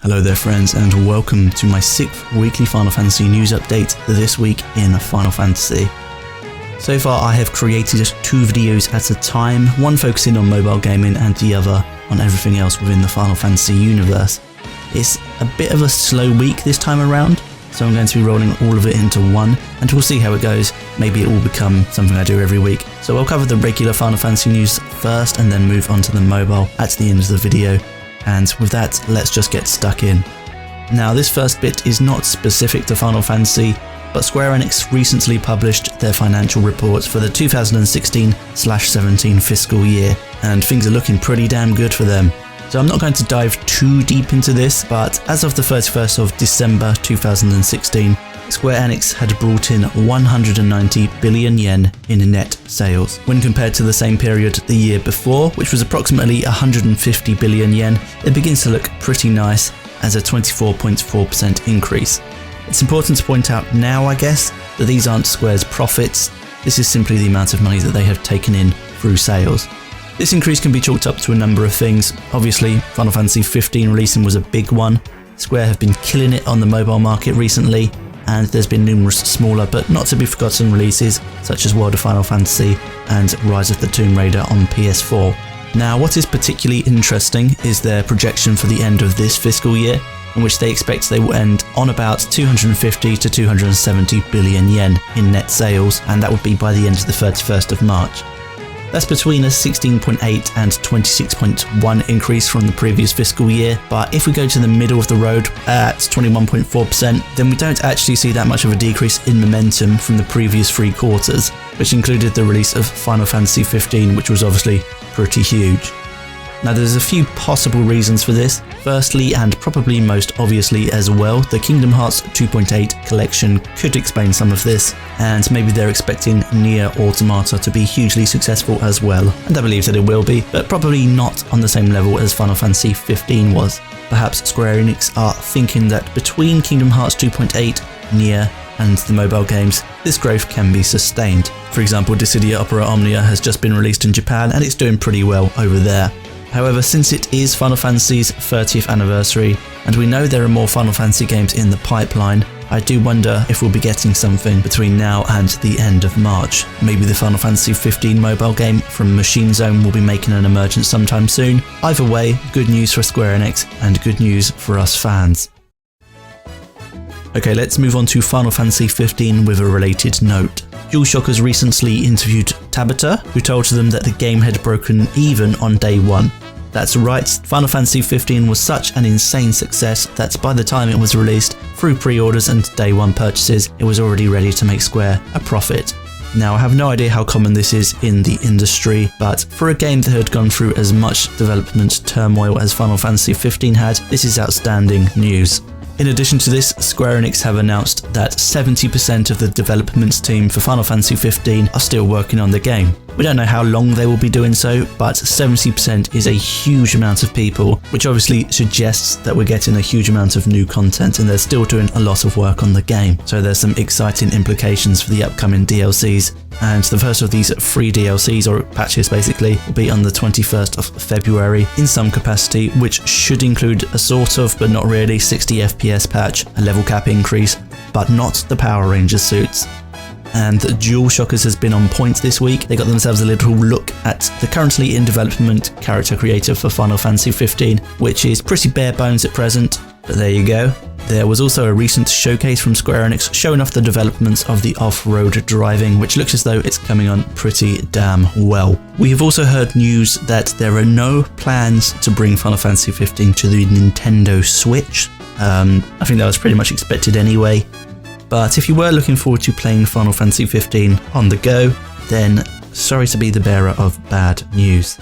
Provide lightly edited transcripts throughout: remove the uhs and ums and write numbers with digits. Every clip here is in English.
Hello there friends, and welcome to my 6th weekly Final Fantasy news update this week in Final Fantasy. So far I have created 2 videos at a time, one focusing on mobile gaming and the other on everything else within the Final Fantasy universe. It's a bit of a slow week this time around, so I'm going to be rolling all of it into one, and we'll see how it goes. Maybe it will become something I do every week. So I'll cover the regular Final Fantasy news first and then move on to the mobile at the end of the video. And with that, let's just get stuck in. Now, this first bit is not specific to Final Fantasy, but Square Enix recently published their financial reports for the 2016/17 fiscal year, and things are looking pretty damn good for them. So I'm not going to dive too deep into this, but as of the 31st of December 2016, Square Enix had brought in 190 billion yen in net sales. When compared to the same period the year before, which was approximately 150 billion yen, it begins to look pretty nice as a 24.4% increase. It's important to point out now, I guess, that these aren't Square's profits. This is simply the amount of money that they have taken in through sales. This increase can be chalked up to a number of things. Obviously, Final Fantasy 15 releasing was a big one. Square have been killing it on the mobile market recently, and there's been numerous smaller but not to be forgotten releases such as World of Final Fantasy and Rise of the Tomb Raider on PS4. Now, what is particularly interesting is their projection for the end of this fiscal year, in which they expect they will end on about 250 to 270 billion yen in net sales, and that would be by the end of the 31st of March. That's between a 16.8 and 26.1 increase from the previous fiscal year, but if we go to the middle of the road at 21.4%, then we don't actually see that much of a decrease in momentum from the previous 3 quarters, which included the release of Final Fantasy 15, which was obviously pretty huge. Now, there's a few possible reasons for this. Firstly, and probably most obviously as well, the Kingdom Hearts 2.8 collection could explain some of this, and maybe they're expecting Nier Automata to be hugely successful as well, and I believe that it will be, but probably not on the same level as Final Fantasy 15 was. Perhaps Square Enix are thinking that between Kingdom Hearts 2.8, Nier, and the mobile games, this growth can be sustained. For example, Dissidia Opera Omnia has just been released in Japan, and it's doing pretty well over there. However, since it is Final Fantasy's 30th anniversary, and we know there are more Final Fantasy games in the pipeline, I do wonder if we'll be getting something between now and the end of March. Maybe the Final Fantasy 15 mobile game from Machine Zone will be making an emergence sometime soon. Either way, good news for Square Enix and good news for us fans. Okay, let's move on to Final Fantasy 15 with a related note. DualShockers recently interviewed Tabata, who told them that the game had broken even on day one. That's right, Final Fantasy 15 was such an insane success that by the time it was released, through pre-orders and day one purchases, it was already ready to make Square a profit. Now, I have no idea how common this is in the industry, but for a game that had gone through as much development turmoil as Final Fantasy 15 had, this is outstanding news. In addition to this, Square Enix have announced that 70% of the development team for Final Fantasy 15 are still working on the game. We don't know how long they will be doing so, but 70% is a huge amount of people, which obviously suggests that we're getting a huge amount of new content and they're still doing a lot of work on the game. So there's some exciting implications for the upcoming DLCs. And the first of these 3 DLCs, or patches basically, will be on the 21st of February in some capacity, which should include a sort of, but not really, 60 FPS patch, a level cap increase, but not the Power Rangers suits. And DualShockers has been on point this week. They got themselves a little look at the currently in development character creator for Final Fantasy 15, which is pretty bare bones at present, but there you go. There was also a recent showcase from Square Enix showing off the developments of the off-road driving, which looks as though it's coming on pretty damn well. We have also heard news that there are no plans to bring Final Fantasy 15 to the Nintendo Switch. I think that was pretty much expected anyway. But if you were looking forward to playing Final Fantasy 15 on the go, then sorry to be the bearer of bad news.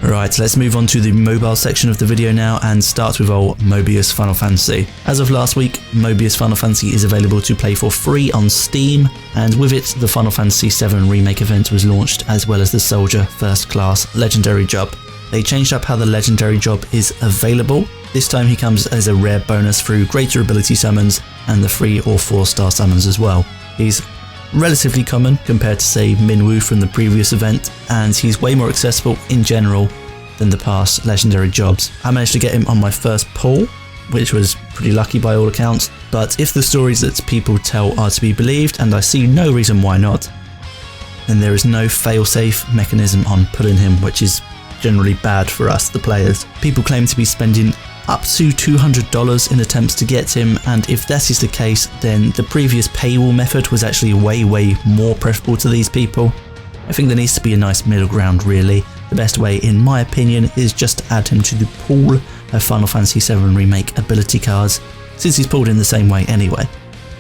Right, let's move on to the mobile section of the video now and start with old Mobius Final Fantasy. As of last week, Mobius Final Fantasy is available to play for free on Steam, and with it, the Final Fantasy VII Remake event was launched, as well as the Soldier First Class Legendary Job. They changed up how the Legendary Job is available. This time he comes as a rare bonus through greater ability summons and the 3 or 4 star summons as well. He's relatively common compared to, say, Minwoo from the previous event, and he's way more accessible in general than the past legendary jobs. I managed to get him on my first pull, which was pretty lucky by all accounts, but if the stories that people tell are to be believed, and I see no reason why not, then there is no fail-safe mechanism on pulling him, which is generally bad for us, the players. People claim to be spending up to $200 in attempts to get him, and if that is the case, then the previous paywall method was actually way more preferable to these people. I think there needs to be a nice middle ground really. The best way, in my opinion, is just to add him to the pool of Final Fantasy VII Remake ability cards, since he's pulled in the same way anyway.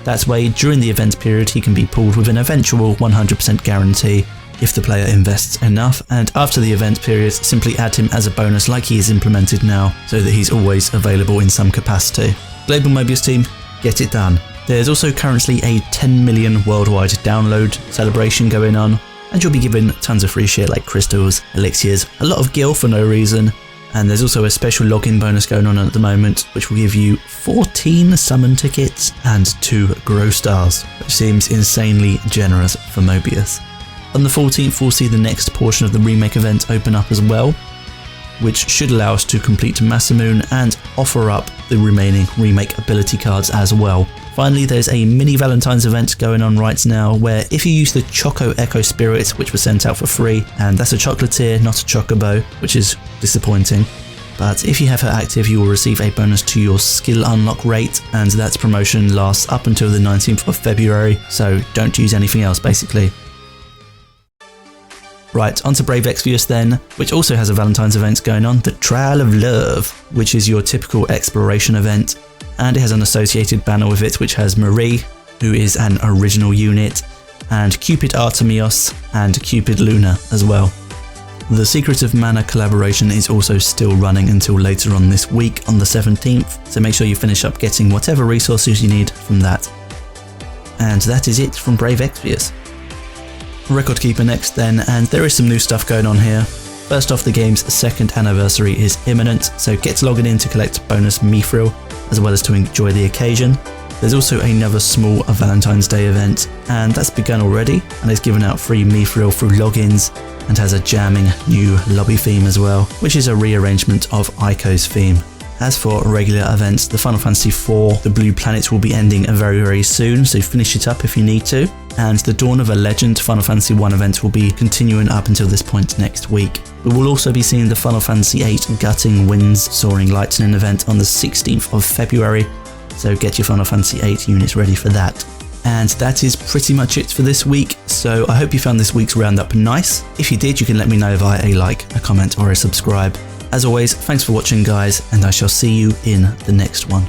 That way, during the event period, he can be pulled with an eventual 100% guarantee if the player invests enough, and after the event period, simply add him as a bonus like he is implemented now, so that he's always available in some capacity. Global Mobius team, get it done. There's also currently a 10 million worldwide download celebration going on, and you'll be given tons of free shit like crystals, elixirs, a lot of gil for no reason, and there's also a special login bonus going on at the moment, which will give you 14 summon tickets and 2 grow stars, which seems insanely generous for Mobius. On the 14th, we'll see the next portion of the Remake event open up as well, which should allow us to complete Masamune and offer up the remaining Remake ability cards as well. Finally, there's a mini Valentine's event going on right now, where if you use the Choco Echo Spirit, which was sent out for free, and that's a chocolatier, not a chocobo, which is disappointing, but if you have her active, you will receive a bonus to your skill unlock rate, and that promotion lasts up until the 19th of February, so don't use anything else basically. Right, onto Brave Exvius then, which also has a Valentine's event going on, the Trial of Love, which is your typical exploration event, and it has an associated banner with it which has Marie, who is an original unit, and Cupid Artemios and Cupid Luna as well. The Secret of Mana collaboration is also still running until later on this week on the 17th, so make sure you finish up getting whatever resources you need from that. And that is it from Brave Exvius. Record Keeper next then, and there is some new stuff going on here. First off, the game's 2nd anniversary is imminent, so get logging in to collect bonus Mithril, as well as to enjoy the occasion. There's also another small Valentine's Day event, and that's begun already, and is giving out free Mithril through logins, and has a jamming new lobby theme as well, which is a rearrangement of Aiko's theme. As for regular events, the Final Fantasy IV, the Blue Planet will be ending very soon, so finish it up if you need to. And the Dawn of a Legend Final Fantasy I event will be continuing up until this point next week. We will also be seeing the Final Fantasy VIII Gutting Winds Soaring Lightning event on the 16th of February, so get your Final Fantasy VIII units ready for that. And that is pretty much it for this week, so I hope you found this week's roundup nice. If you did, you can let me know via a like, a comment or a subscribe. As always, thanks for watching guys, and I shall see you in the next one.